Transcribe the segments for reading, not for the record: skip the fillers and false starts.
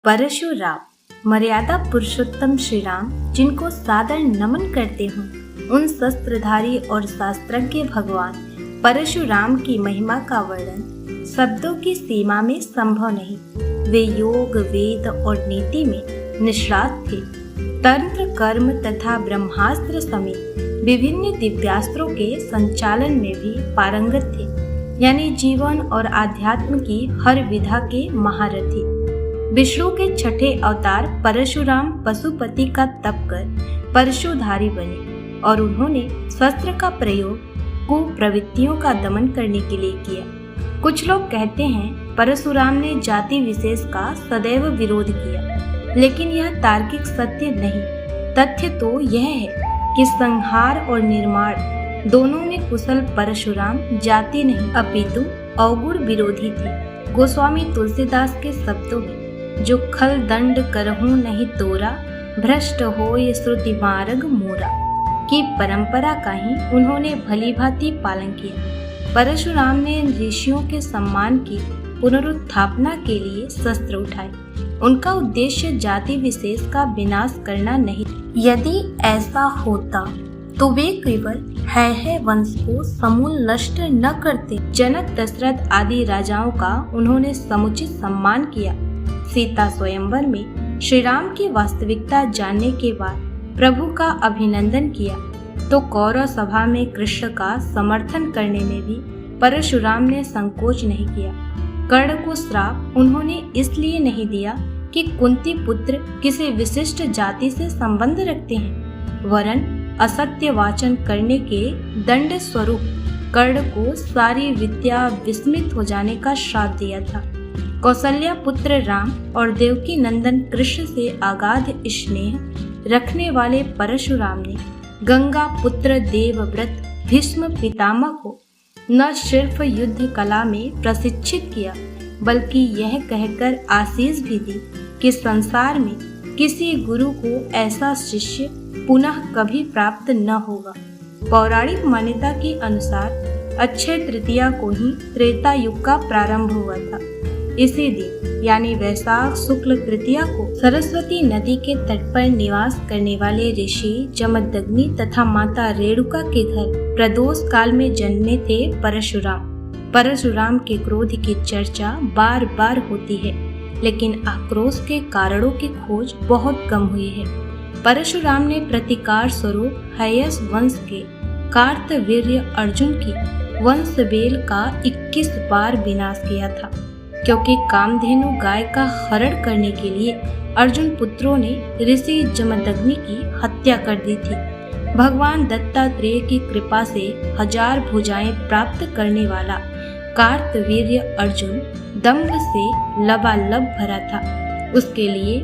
परशुराम मर्यादा पुरुषोत्तम श्री राम, जिनको सादर नमन करते हूँ, उन शस्त्रधारी और शास्त्रज्ञ भगवान परशुराम की महिमा का वर्णन शब्दों की सीमा में संभव नहीं। वे योग, वेद और नीति में निष्णात थे। तंत्र, कर्म तथा ब्रह्मास्त्र समेत विभिन्न दिव्यास्त्रों के संचालन में भी पारंगत थे, यानी जीवन और आध्यात्म की हर विधा के महारथी। विष्णु के छठे अवतार परशुराम पशुपति का तप कर परशुधारी बने और उन्होंने शस्त्र का प्रयोग कुप्रवृत्तियों का दमन करने के लिए किया। कुछ लोग कहते हैं परशुराम ने जाति विशेष का सदैव विरोध किया, लेकिन यह तार्किक सत्य नहीं। तथ्य तो यह है कि संहार और निर्माण दोनों में कुशल परशुराम जाति नहीं अपितु अवगुण विरोधी थे। गोस्वामी तुलसीदास के शब्दों में, जो खल दंड करहूं नहीं तोरा, भ्रष्ट होय श्रुति मार्ग मोरा की परंपरा का ही उन्होंने भली भांति पालन किया। परशुराम ने ऋषियों के सम्मान की पुनरुत्थापना के लिए शस्त्र उठाए। उनका उद्देश्य जाति विशेष का विनाश करना नहीं। यदि ऐसा होता तो वे केवल है वंश को समूल नष्ट न करते। जनक, दशरथ आदि राजाओं का उन्होंने समुचित सम्मान किया। सीता स्वयंवर में श्री राम की वास्तविकता जानने के बाद प्रभु का अभिनंदन किया, तो कौरव सभा में कृष्ण का समर्थन करने में भी परशुराम ने संकोच नहीं किया। कर्ण को श्राप उन्होंने इसलिए नहीं दिया कि कुंती पुत्र किसी विशिष्ट जाति से संबंध रखते हैं, वरन असत्य वाचन करने के दंड स्वरूप कर्ण को सारी विद्या विस्मित हो जाने का श्राप दिया था। कौशल्या पुत्र राम और देवकी नंदन कृष्ण से अगाध स्नेह रखने वाले परशुराम ने गंगा पुत्र देवव्रत भीष्म पितामह को न सिर्फ युद्ध कला में प्रशिक्षित किया, बल्कि यह कहकर आशीष भी दी कि संसार में किसी गुरु को ऐसा शिष्य पुनः कभी प्राप्त न होगा। पौराणिक मान्यता के अनुसार अक्षय तृतीया को ही त्रेता युग का प्रारंभ हुआ था। इसी दिन यानी वैशाख शुक्ल तृतीया को सरस्वती नदी के तट पर निवास करने वाले ऋषि जमदग्नि तथा माता रेणुका के घर प्रदोष काल में जन्मे थे परशुराम। परशुराम के क्रोध की चर्चा बार बार होती है, लेकिन आक्रोश के कारणों की खोज बहुत कम हुई है। परशुराम ने प्रतिकार स्वरूप हयस वंश के कार्तवीर्य अर्जुन की वंशवेल का 21 बार विनाश किया था, क्योंकि कामधेनु गाय का हरण करने के लिए अर्जुन पुत्रों ने ऋषि जमदग्नि की हत्या कर दी थी। भगवान दत्तात्रेय की कृपा से 1000 भुजाएं प्राप्त करने वाला कार्तवीर्य अर्जुन दंभ से लबालब भरा था। उसके लिए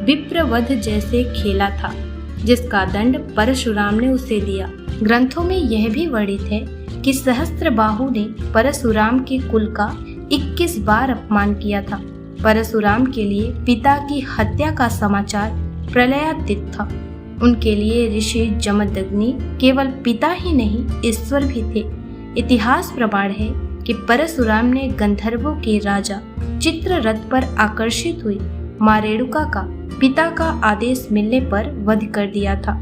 विप्रवध जैसे खेला था, जिसका दंड परशुराम ने उसे दिया। ग्रंथों में यह भी वर्णित है कि सहस्त्रबाहु ने परशुराम के कुल का 21 बार अपमान किया था। परशुराम के लिए पिता की हत्या का समाचार प्रलयातीत था। उनके लिए ऋषि जमदग्नि केवल पिता ही नहीं, ईश्वर भी थे। इतिहास प्रमाण है कि परशुराम ने गंधर्वों के राजा चित्ररथ पर आकर्षित हुई मां रेणुका का पिता का आदेश मिलने पर वध कर दिया था।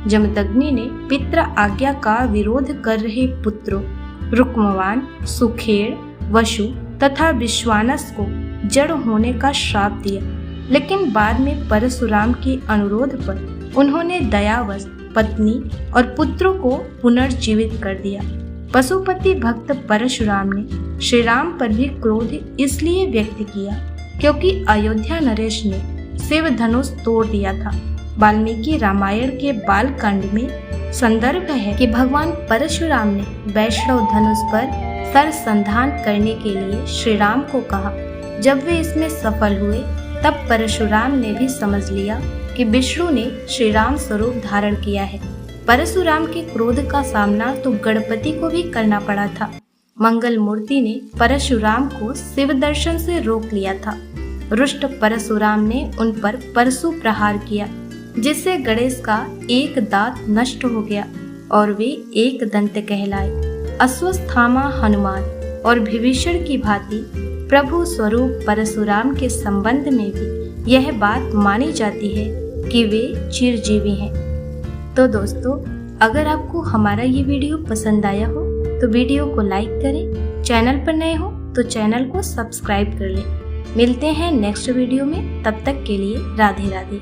जमदग्नि ने पितृ आज्ञा का विरोध कर रहे पुत्रों रुक्मवान, सुखेड़, वसु तथा विश्वानस को जड़ होने का श्राप दिया, लेकिन बाद में परशुराम के अनुरोध पर उन्होंने दयावश पत्नी और पुत्रों को पुनर्जीवित कर दिया। पशुपति भक्त परशुराम ने श्री राम पर भी क्रोध इसलिए व्यक्त किया क्योंकि अयोध्या नरेश ने शिव धनुष तोड़ दिया था। वाल्मीकि रामायण के बाल कांड में संदर्भ है कि भगवान परशुराम ने वैष्णव धनुष पर सरसंधान करने के लिए श्री राम को कहा। जब वे इसमें सफल हुए, तब परशुराम ने भी समझ लिया कि विष्णु ने श्री राम स्वरूप धारण किया है। परशुराम के क्रोध का सामना तो गणपति को भी करना पड़ा था। मंगल मूर्ति ने परशुराम को शिव दर्शन से रोक लिया था। रुष्ट परशुराम ने उन पर परशु प्रहार किया, जिससे गणेश का एक दांत नष्ट हो गया और वे एक दंत कहलाए। अश्वत्थामा हनुमान और विभीषण की भांति प्रभु स्वरूप परशुराम के संबंध में भी यह बात मानी जाती है कि वे चिरजीवी हैं। तो दोस्तों, अगर आपको हमारा ये वीडियो पसंद आया हो तो वीडियो को लाइक करें, चैनल पर नए हो तो चैनल को सब्सक्राइब कर लें। मिलते हैं नेक्स्ट वीडियो में, तब तक के लिए राधे राधे।